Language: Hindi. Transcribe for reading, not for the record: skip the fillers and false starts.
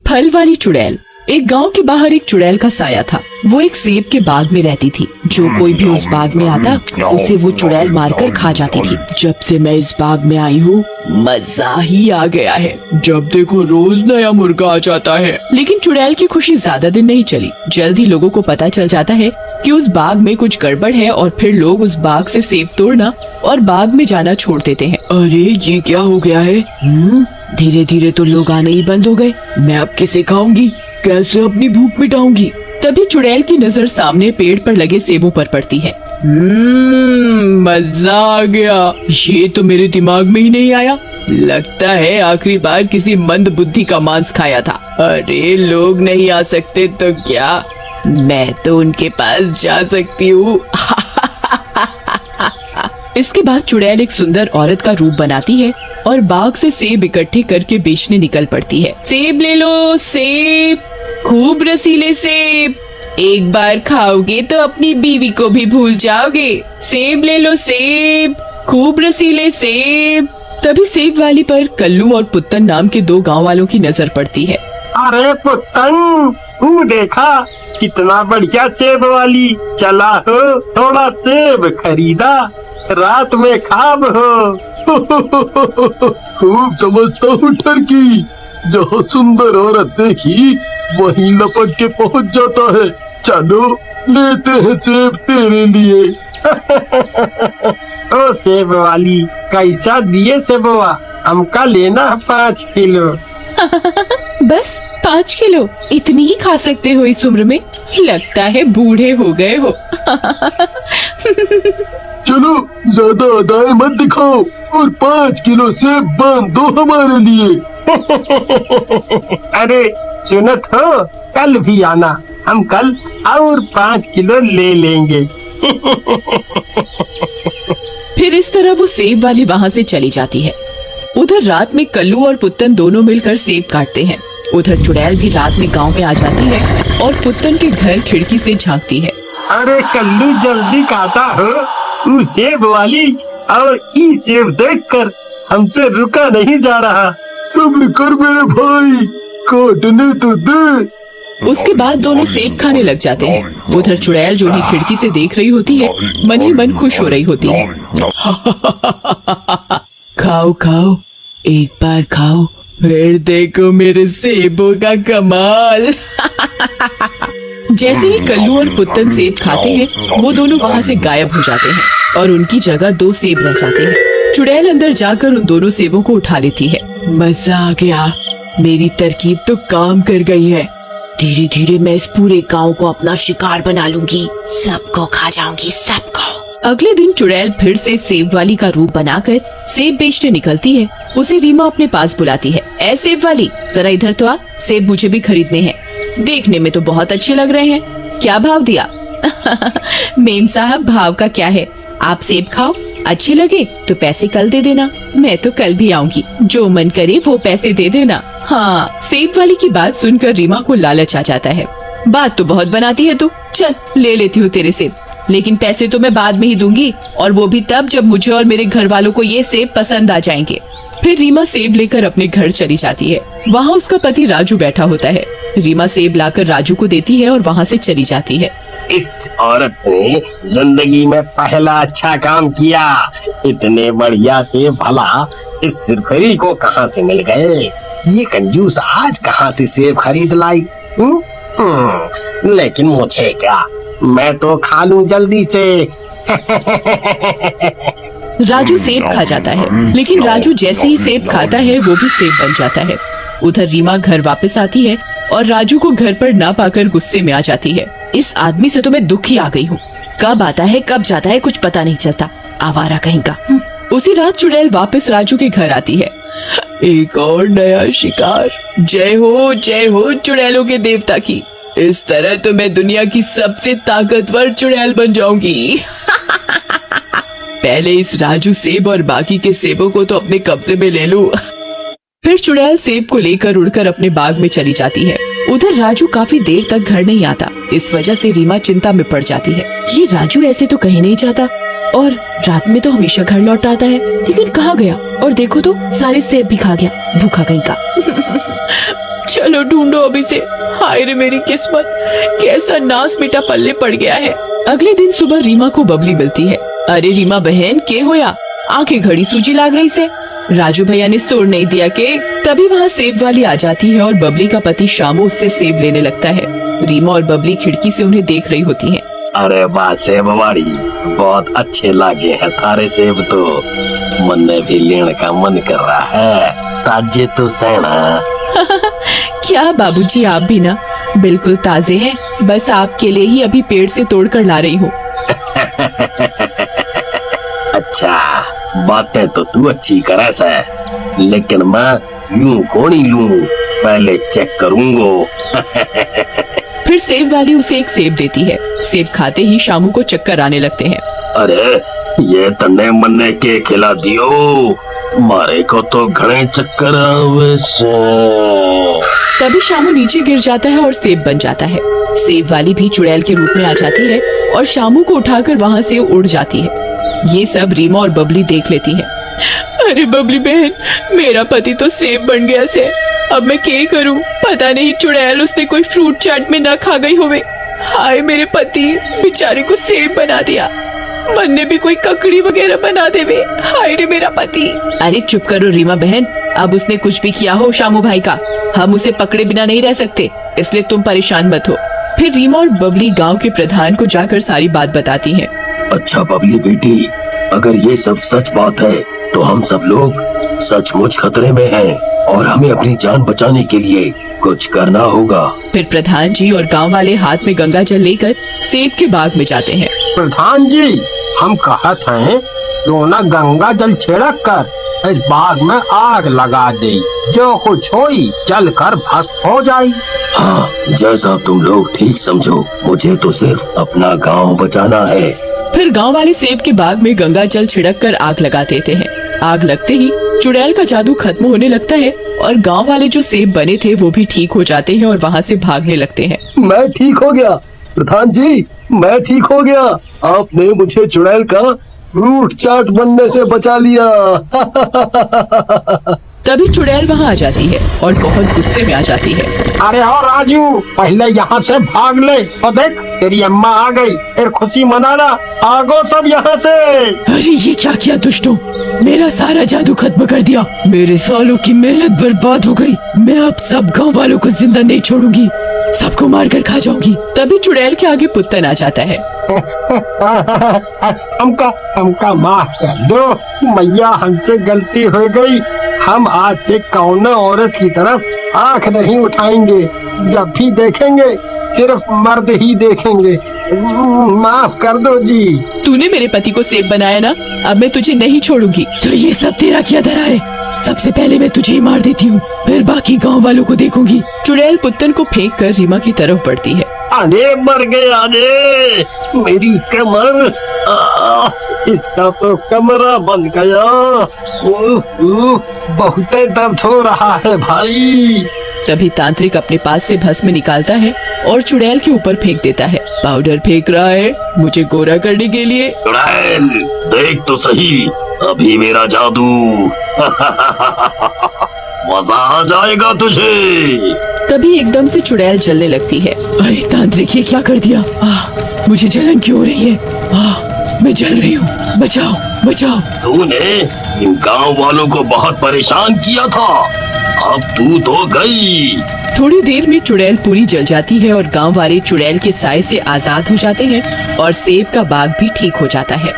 फल वाली चुड़ैल। एक गांव के बाहर एक चुड़ैल का साया था। वो एक सेब के बाग में रहती थी। जो कोई भी उस बाग में आता उसे वो चुड़ैल मारकर खा जाती थी। जब से मैं इस बाग में आई हूँ मजा ही आ गया है। जब देखो रोज नया मुर्गा आ जाता है। लेकिन चुड़ैल की खुशी ज्यादा दिन नहीं चली। जल्द ही लोगों को पता चल जाता है कि उस बाग में कुछ गड़बड़ है और फिर लोग उस बाग से सेब तोड़ना और बाग में जाना छोड़ देते हैं। अरे ये क्या हो गया है? धीरे धीरे तो लोग आने ही बंद हो गए। मैं अब किसे खाऊंगी? कैसे अपनी भूख मिटाऊंगी? तभी चुड़ैल की नजर सामने पेड़ पर लगे सेबों पर पड़ती है। मजा आ गया। ये तो मेरे दिमाग में ही नहीं आया। लगता है आखिरी बार किसी मंद बुद्धि का मांस खाया था। अरे लोग नहीं आ सकते तो क्या, मैं तो उनके पास जा सकती हूँ। इसके बाद चुड़ैल एक सुंदर औरत का रूप बनाती है और बाग से सेब इकट्ठे करके बेचने निकल पड़ती है। सेब ले लो, सेब, खूब रसीले सेब। एक बार खाओगे तो अपनी बीवी को भी भूल जाओगे। सेब ले लो, सेब, खूब रसीले सेब। तभी सेब वाली पर कल्लू और पुत्तन नाम के दो गांव वालों की नजर पड़ती है। अरे पुत्तन, तू देखा कितना बढ़िया सेब वाली, चला हो थोड़ा सेब खरीदा, रात में खाब हो। खूब समझता हूँ टर्की, जहाँ सुंदर औरत देखी वहीं लपक के पहुँच जाता है। चलो लेते हैं सेब तेरे लिए। ओ सेब वाली, कैसा दिए सेबवा? हमका लेना 5 किलो। बस 5 किलो? इतनी ही खा सकते हो इस उम्र में? लगता है बूढ़े हो गए हो। चलो ज्यादा अदाएं मत दिखाओ और 5 किलो सेब बांध दो हमारे लिए। अरे सुनत हो, कल भी आना, हम कल और 5 किलो ले लेंगे। फिर इस तरह वो सेब वाली वहाँ से चली जाती है। उधर रात में कल्लू और पुत्तन दोनों मिलकर सेब काटते हैं। उधर चुड़ैल भी रात में गांव में आ जाती है और पुत्तन के घर खिड़की से झांकती है। अरे कल्लू, जल्दी काटा हो, तू सेब वाली, और ई सेब देखकर हमसे रुका नहीं जा रहा। सब्र कर मेरे भाई, काटने तो दे। उसके बाद दोनों सेब खाने लग जाते हैं। उधर चुड़ैल जो ही खिड़की से देख रही होती है, मन ही मन खुश हो रही होती है। खाओ खाओ, एक बार खाओ, फिर देखो मेरे सेबों का कमाल। जैसे ही कल्लू और पुत्तन सेब खाते हैं, वो दोनों वहाँ से गायब हो जाते हैं और उनकी जगह 2 सेब रह जाते हैं। चुड़ैल अंदर जाकर उन दोनों सेबों को उठा लेती है। मजा आ गया, मेरी तरकीब तो काम कर गई है। धीरे धीरे मैं इस पूरे गांव को अपना शिकार बना लूंगी, सबको खा जाऊंगी, सबको। अगले दिन चुड़ैल फिर से सेब वाली का रूप बनाकर सेब बेचने निकलती है। उसे रीमा अपने पास बुलाती है। ऐ सेब वाली, जरा इधर तो आ, सेब मुझे भी खरीदने हैं। देखने में तो बहुत अच्छे लग रहे हैं, क्या भाव दिया? मेम साहब, भाव का क्या है, आप सेब खाओ, अच्छे लगे तो पैसे कल दे देना। मैं तो कल भी आऊंगी, जो मन करे वो पैसे दे देना। हाँ, सेब वाली की बात सुनकर रीमा को लालच आ जाता है। बात तो बहुत बनाती है तू, चल ले लेती हूँ तेरे सेब, लेकिन पैसे तो मैं बाद में ही दूंगी, और वो भी तब जब मुझे और मेरे घर वालों को ये सेब पसंद आ जाएंगे। फिर रीमा सेब लेकर अपने घर चली जाती है। वहाँ उसका पति राजू बैठा होता है। रीमा सेब लाकर राजू को देती है और वहाँ से चली जाती है। इस औरत ने जिंदगी में पहला अच्छा काम किया। इतने बढ़िया से भला इस सिरखरी को कहाँ से मिल गए? ये कंजूस आज कहाँ से सेब खरीद लाई? लेकिन मुझे क्या, मैं तो खा लूं जल्दी से। राजू सेब खा जाता है, लेकिन राजू जैसे ही सेब खाता है वो भी सेब बन जाता है। उधर रीमा घर वापस आती है और राजू को घर पर ना पाकर गुस्से में आ जाती है। इस आदमी से तो मैं दुखी आ गई हूँ, कब आता है कब जाता है कुछ पता नहीं चलता, आवारा कहीं का। उसी रात चुड़ैल वापस राजू के घर आती है। एक और नया शिकार। जय हो चुड़ैलों के देवता की। इस तरह तो मैं दुनिया की सबसे ताकतवर चुड़ैल बन जाऊंगी। पहले इस राजू सेब और बाकी के सेबों को तो अपने कब्जे में ले लूं। फिर चुड़ैल सेब को लेकर उड़कर अपने बाग में चली जाती है। उधर राजू काफी देर तक घर नहीं आता। इस वजह से रीमा चिंता में पड़ जाती है। ये राजू ऐसे तो कहीं नहीं जाता और रात में तो हमेशा घर लौट आता है, लेकिन कहाँ गया? और देखो तो सारे सेब भी खा गया, भूखा कहीं का। चलो ढूंढो अभी से। हाय रे मेरी किस्मत, कैसा नास बेटा पल्ले पड़ गया है। अगले दिन सुबह रीमा को बबली मिलती है। अरे रीमा बहन, के होया? आंखें घड़ी सूजी लाग रही से। राजू भैया ने सोड़ नहीं दिया के। तभी वहाँ सेब वाली आ जाती है और बबली का पति शामू उससे सेब लेने लगता है। रीमा और बबली खिड़की से उन्हें देख रही होती हैं। अरे वाह सेब वाड़ी, बहुत अच्छे लागे हैं थारे सेब तो। मन में भी लेने का मन कर रहा है, ताजे तो सेना। क्या बाबूजी, आप भी ना बिल्कुल ताजे हैं। बस आपके लिए ही अभी पेड़ से तोड़ कर ला रही हूँ। अच्छा, बातें तो तू अच्छी करे से, लेकिन मैं यूं को नहीं लूं, पहले चेक करूंगा। फिर सेब वाली उसे एक सेब देती है। सेब खाते ही शामू को चक्कर आने लगते हैं। अरे ये तन्ने मन्ने के खिला दियो, मारे को तो घणे चक्कर आवे से। तभी शामू नीचे गिर जाता है और सेब बन जाता है। सेब वाली भी चुड़ैल के रूप में आ जाती है और शामू को उठाकर वहाँ से उड़ जाती है। ये सब रीमा और बबली देख लेती है। अरे बबली बहन, मेरा पति तो सेब बन गया से। अब मैं क्या करूं? पता नहीं चुड़ैल उसने कोई फ्रूट चाट में ना खा गई होवे। हाय मेरे पति, बेचारे को सेब बना दिया। मन ने भी कोई ककड़ी वगैरह बना देवे। हाय रे मेरा पति। अरे चुप करो रीमा बहन, अब उसने कुछ भी किया हो शामू भाई का, हम उसे पकड़े बिना नहीं रह सकते, इसलिए तुम परेशान मत हो। फिर रीमा और बबली गाँव के प्रधान को जाकर सारी बात बताती है। अच्छा बबली बेटी, अगर ये सब सच बात है तो हम सब लोग सचमुच खतरे में हैं और हमें अपनी जान बचाने के लिए कुछ करना होगा। फिर प्रधान जी और गांव वाले हाथ में गंगा जल लेकर सेब के बाग में जाते हैं। प्रधान जी, हम कहत हैं क्यों न गंगा जल छिड़क कर इस बाग में आग लगा दे, जो कुछ होई जल कर भस्म हो जाई। हाँ, जैसा तुम लोग ठीक समझो, मुझे तो सिर्फ अपना गांव बचाना है। फिर गांव वाले सेब के बाग में गंगा जल छिड़क कर आग लगा देते हैं। आग लगते ही चुड़ैल का जादू खत्म होने लगता है और गांव वाले जो सेब बने थे वो भी ठीक हो जाते हैं और वहाँ से भागने लगते हैं। मैं ठीक हो गया प्रधान जी, मैं ठीक हो गया। आपने मुझे चुड़ैल का फ्रूट चाट बनने से बचा लिया। तभी चुड़ैल वहाँ आ जाती है और बहुत गुस्से में आ जाती है। अरे और राजू, पहले यहाँ से भाग ले। और देख, तेरी अम्मा आ गई, फिर खुशी मनाना। आगो सब यहाँ से। अरे ये क्या किया दुष्टों, मेरा सारा जादू खत्म कर दिया। मेरे सालों की मेहनत बर्बाद हो गई। मैं अब सब गांव वालों को जिंदा नहीं छोड़ूंगी, सबको मारकर खा जाऊंगी। तभी चुड़ैल के आगे पुत्तन आ जाता है। हमका माफ कर दो मैया, हमसे गलती हो गई। हम आज से कौनो औरत की तरफ आंख नहीं उठाएंगे। जब भी देखेंगे सिर्फ मर्द ही देखेंगे। माफ कर दो जी। तूने मेरे पति को सेब बनाया ना, अब मैं तुझे नहीं छोड़ूंगी। तो ये सब तेरा क्या धरा है? सबसे पहले मैं तुझे ही मार देती हूँ, फिर बाकी गांव वालों को देखूंगी। चुड़ैल पुत्तन को फेंक कर रीमा की तरफ बढ़ती है। अरे मर गया रे, मेरी कमर, इसका तो कमरा बन गया। बहुत दर्द हो रहा है भाई। तभी तांत्रिक अपने पास से भस्म निकालता है और चुड़ैल के ऊपर फेंक देता है। पाउडर फेंक रहा है मुझे गोरा करने के लिए। चुड़ैल देख तो सही, अभी मेरा जादू। मजा आ जाएगा तुझे। तभी एकदम से चुड़ैल जलने लगती है। अरे तांत्रिक, ये क्या कर दिया? मुझे जलन क्यों हो रही है? मैं जल रही हूँ, बचाओ बचाओ। तूने इन गांव वालों को बहुत परेशान किया था, अब तू तो गई। थोड़ी देर में चुड़ैल पूरी जल जाती है और गांव वाले चुड़ैल के साए से आजाद हो जाते हैं और सेब का बाग भी ठीक हो जाता है।